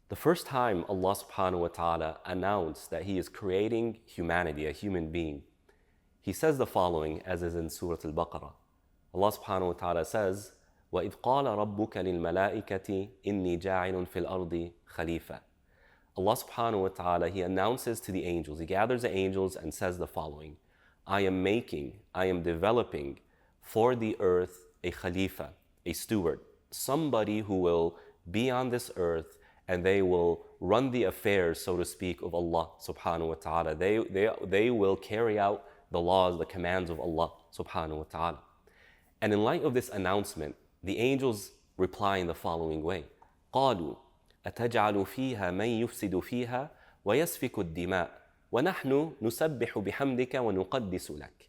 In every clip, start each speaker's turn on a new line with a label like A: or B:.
A: The first time Allah subhanahu wa ta'ala announced that He is creating humanity, a human being, He says the following, as is in Surah Al-Baqarah. Allah subhanahu wa ta'ala says, وَإِذْ قَالَ رَبُّكَ لِلْمَلَائِكَةِ إِنِّي جَاعِلٌ فِي الْأَرْضِ خَلِيفَةً. Allah subhanahu wa ta'ala, He announces to the angels, He gathers the angels and says the following, I am developing for the earth a khalifa, a steward, somebody who will be on this earth and they will run the affairs, so to speak, of Allah subhanahu wa ta'ala. They will carry out the laws, the commands of Allah subhanahu wa ta'ala. And in light of this announcement, the angels reply in the following way. قَالُوا أَتَجْعَلُ فِيهَا مَنْ يُفْسِدُ فِيهَا وَيَسْفِكُ الدِّمَاءَ وَنَحْنُ نُسَبِّحُ بِحَمْدِكَ وَنُقَدِّسُ لَكَ.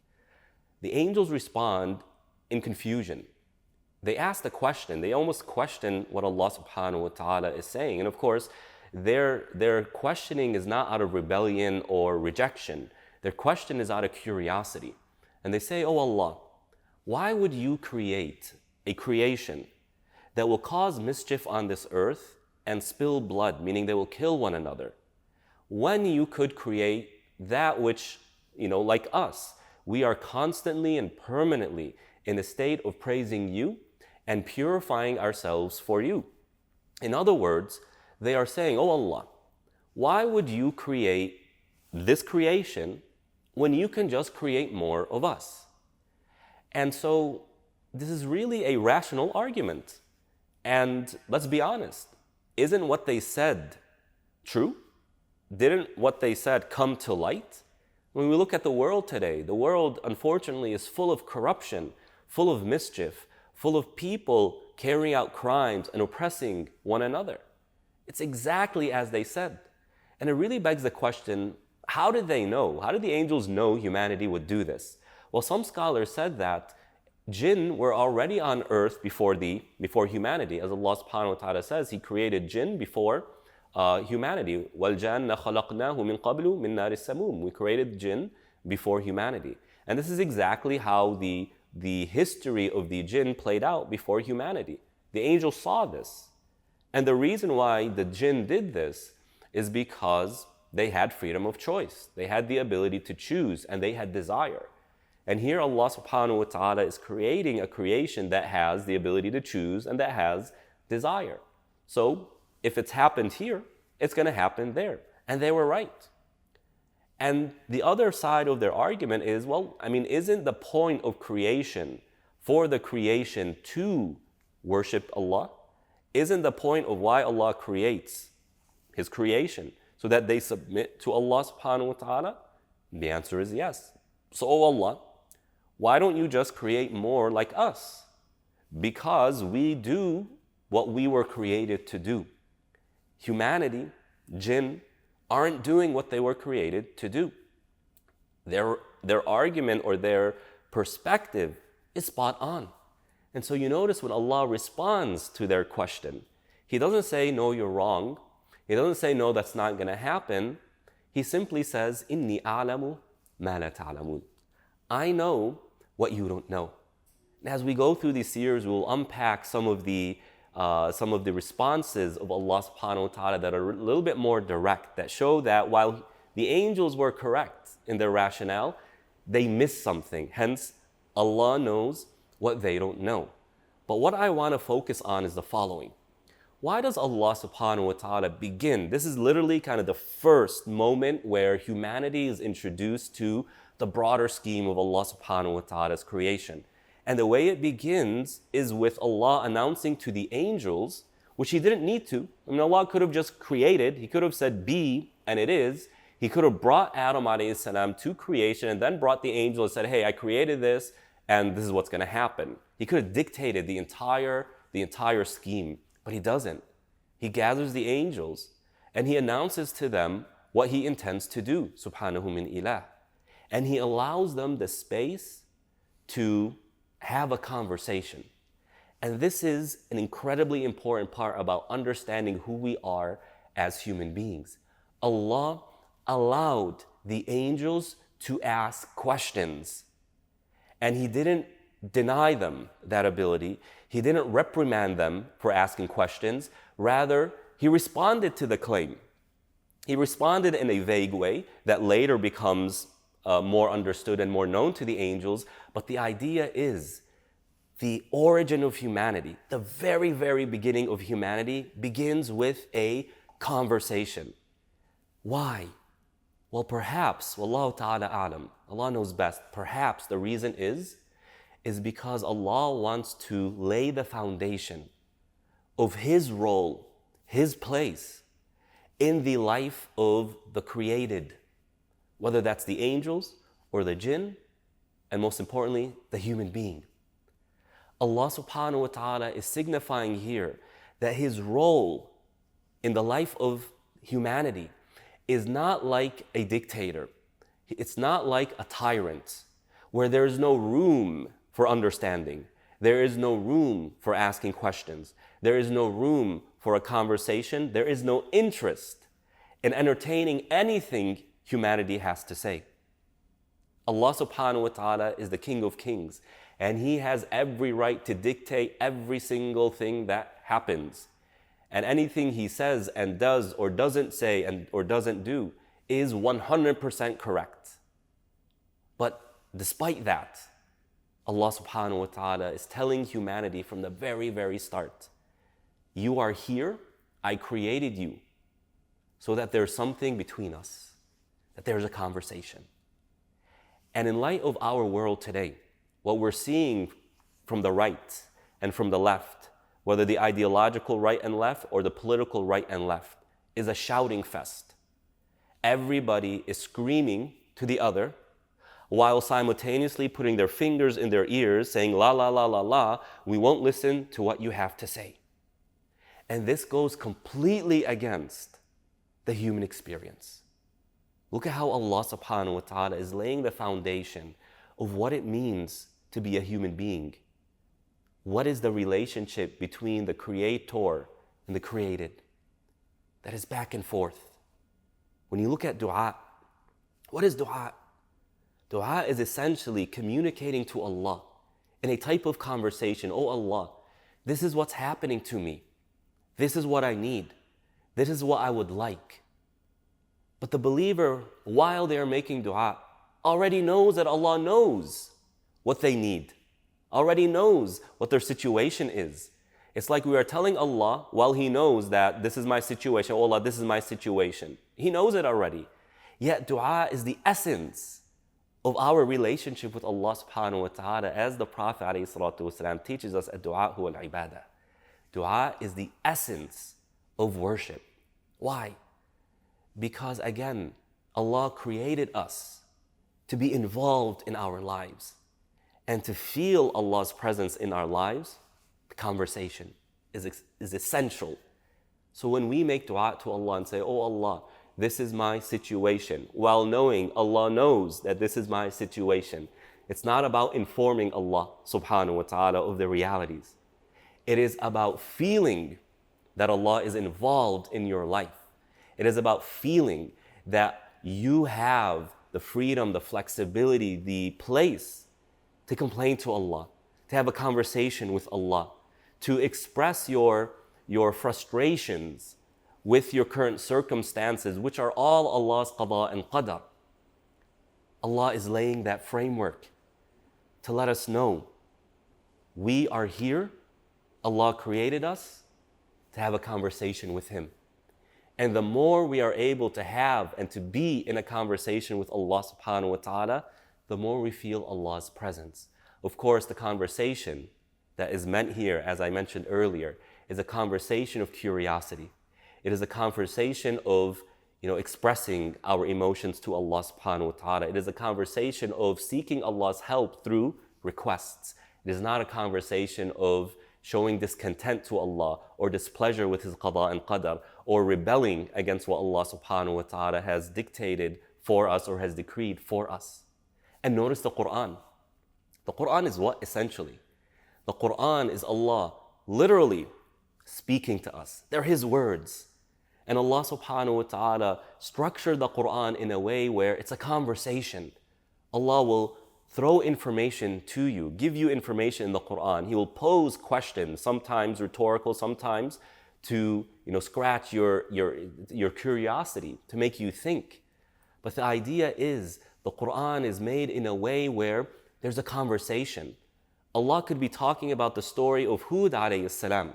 A: The angels respond in confusion. They ask the question, they almost question what Allah subhanahu wa ta'ala is saying. And of course, their questioning is not out of rebellion or rejection. Their question is out of curiosity. And they say, Oh Allah, why would you create a creation that will cause mischief on this earth and spill blood, meaning they will kill one another, when you could create that which, like us, we are constantly and permanently in a state of praising you and purifying ourselves for you. In other words, they are saying, Oh Allah, why would you create this creation when you can just create more of us? And so this is really a rational argument. And let's be honest, isn't what they said true? Didn't what they said come to light? When we look at the world today, the world unfortunately is full of corruption, full of mischief, full of people carrying out crimes and oppressing one another. It's exactly as they said. And it really begs the question, how did they know? How did the angels know humanity would do this? Well, some scholars said that jinn were already on earth before humanity. As Allah subhanahu wa ta'ala says, He created jinn before humanity. وَالْجَانَّ خَلَقْنَاهُ مِنْ قَبْلُ مِنْ نَارِ السَّمُومِ. We created jinn before humanity. And this is exactly how the history of the jinn played out before humanity. The angels saw this. And the reason why the jinn did this is because they had freedom of choice. They had the ability to choose and they had desire. And here Allah subhanahu wa ta'ala is creating a creation that has the ability to choose and that has desire. So if it's happened here, it's going to happen there. And they were right. And the other side of their argument is, isn't the point of creation for the creation to worship Allah? Isn't the point of why Allah creates His creation so that they submit to Allah subhanahu wa ta'ala? The answer is yes. So, oh Allah, why don't you just create more like us? Because we do what we were created to do. Humanity, jinn, aren't doing what they were created to do. Their argument or their perspective is spot on. And so you notice when Allah responds to their question, He doesn't say, no, you're wrong. He doesn't say, no, that's not going to happen. He simply says, Inni a'lamu ma la ta'lamun. I know what you don't know. And as we go through these series, we'll unpack some of the responses of Allah subhanahu wa ta'ala that are a little bit more direct, that show that while the angels were correct in their rationale, they missed something. Hence, Allah knows what they don't know. But what I want to focus on is the following. Why does Allah subhanahu wa ta'ala begin? This is literally kind of the first moment where humanity is introduced to the broader scheme of Allah subhanahu wa ta'ala's creation. And the way it begins is with Allah announcing to the angels, which He didn't need to. Allah could have just created. He could have said, be, and it is. He could have brought Adam alayhi salam to creation and then brought the angel and said, hey, I created this, and this is what's going to happen. He could have dictated the entire scheme, but He doesn't. He gathers the angels, and He announces to them what He intends to do, subhanahu min ilah. And He allows them the space to have a conversation. And this is an incredibly important part about understanding who we are as human beings. Allah allowed the angels to ask questions. And He didn't deny them that ability. He didn't reprimand them for asking questions. Rather, he responded to the claim. He responded in a vague way that later becomes more understood and more known to the angels. But the idea is the origin of humanity, the very, very beginning of humanity, begins with a conversation. Why? Well, perhaps, Wallahu ta'ala a'lam, Allah knows best, perhaps the reason is because Allah wants to lay the foundation of His role, His place in the life of the created, whether that's the angels or the jinn, and most importantly, the human being. Allah subhanahu wa ta'ala is signifying here that His role in the life of humanity is not like a dictator. It's not like a tyrant where there is no room for understanding. There is no room for asking questions. There is no room for a conversation. There is no interest in entertaining anything humanity has to say. Allah subhanahu wa ta'ala is the King of Kings, and He has every right to dictate every single thing that happens. And anything He says and does or doesn't say or doesn't do is 100% correct. But despite that, Allah subhanahu wa ta'ala is telling humanity from the very, very start, you are here, I created you, so that there's something between us, that there's a conversation. And in light of our world today, what we're seeing from the right and from the left, whether the ideological right and left or the political right and left, is a shouting fest. Everybody is screaming to the other while simultaneously putting their fingers in their ears saying, la, la, la, la, la, we won't listen to what you have to say. And this goes completely against the human experience. Look at how Allah subhanahu wa ta'ala is laying the foundation of what it means to be a human being. What is the relationship between the creator and the created? That is back and forth. When you look at dua, what is dua? Dua is essentially communicating to Allah in a type of conversation. Oh Allah, this is what's happening to me. This is what I need. This is what I would like. But the believer, while they are making dua, already knows that Allah knows what they need, already knows what their situation is. It's like we are telling Allah while He knows that this is my situation. Oh Allah, this is my situation. He knows it already. Yet dua is the essence of our relationship with Allah subhanahu wa ta'ala, as the Prophet ﷺ teaches us, ad-du'a huwa al-ibadah. Dua is the essence of worship. Why? Because again, Allah created us to be involved in our lives and to feel Allah's presence in our lives. The conversation is essential. So when we make dua to Allah and say, oh Allah, this is my situation, while knowing Allah knows that this is my situation, it's not about informing Allah subhanahu wa ta'ala of the realities. It is about feeling that Allah is involved in your life. It is about feeling that you have the freedom, the flexibility, the place to complain to Allah, to have a conversation with Allah, to express your frustrations with your current circumstances, which are all Allah's qada and qadar. Allah is laying that framework to let us know we are here, Allah created us to have a conversation with Him. And the more we are able to have and to be in a conversation with Allah subhanahu wa ta'ala, the more we feel Allah's presence. Of course, the conversation that is meant here, as I mentioned earlier, is a conversation of curiosity. It is a conversation of expressing our emotions to Allah subhanahu wa ta'ala. It is a conversation of seeking Allah's help through requests. It is not a conversation of showing discontent to Allah or displeasure with His qada and qadar or rebelling against what Allah subhanahu wa ta'ala has dictated for us or has decreed for us. And notice the Quran. The Quran is what essentially? The Quran is Allah literally speaking to us. They're His words. And Allah subhanahu wa ta'ala structured the Quran in a way where it's a conversation. Allah will throw information to you, give you information in the Quran. He will pose questions, sometimes rhetorical, sometimes to scratch your curiosity, to make you think. But the idea is the Quran is made in a way where there's a conversation. Allah could be talking about the story of Hud alayhi salam,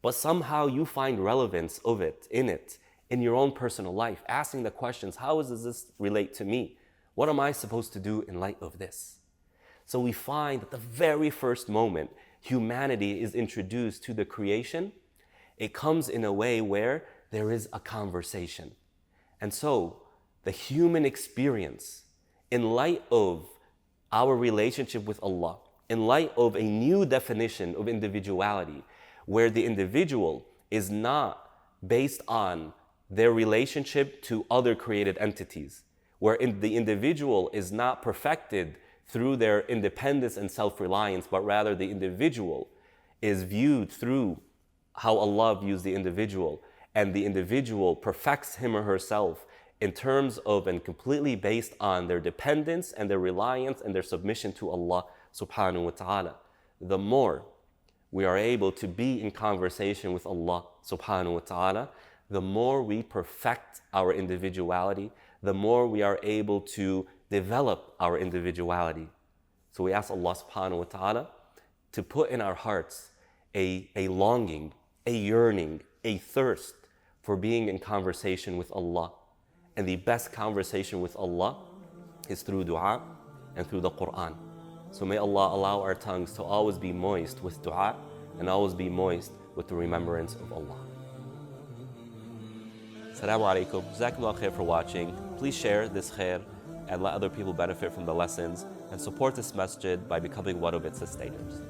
A: but somehow you find relevance of it in your own personal life, asking the questions, how does this relate to me? What am I supposed to do in light of this? So we find that the very first moment humanity is introduced to the creation, it comes in a way where there is a conversation. And so the human experience, in light of our relationship with Allah, in light of a new definition of individuality, where the individual is not based on their relationship to other created entities, where the individual is not perfected through their independence and self-reliance, but rather the individual is viewed through how Allah views the individual, and the individual perfects him or herself in terms of and completely based on their dependence and their reliance and their submission to Allah subhanahu wa ta'ala. The more we are able to be in conversation with Allah subhanahu wa ta'ala, the more we perfect our individuality, the more we are able to develop our individuality. So we ask Allah subhanahu wa ta'ala to put in our hearts a longing, a yearning, a thirst for being in conversation with Allah. And the best conversation with Allah is through dua and through the Quran. So may Allah allow our tongues to always be moist with dua and always be moist with the remembrance of Allah. Assalamu alaikum. Jazakumullah khair for watching. Please share this khair and let other people benefit from the lessons, and support this masjid by becoming one of its sustainers.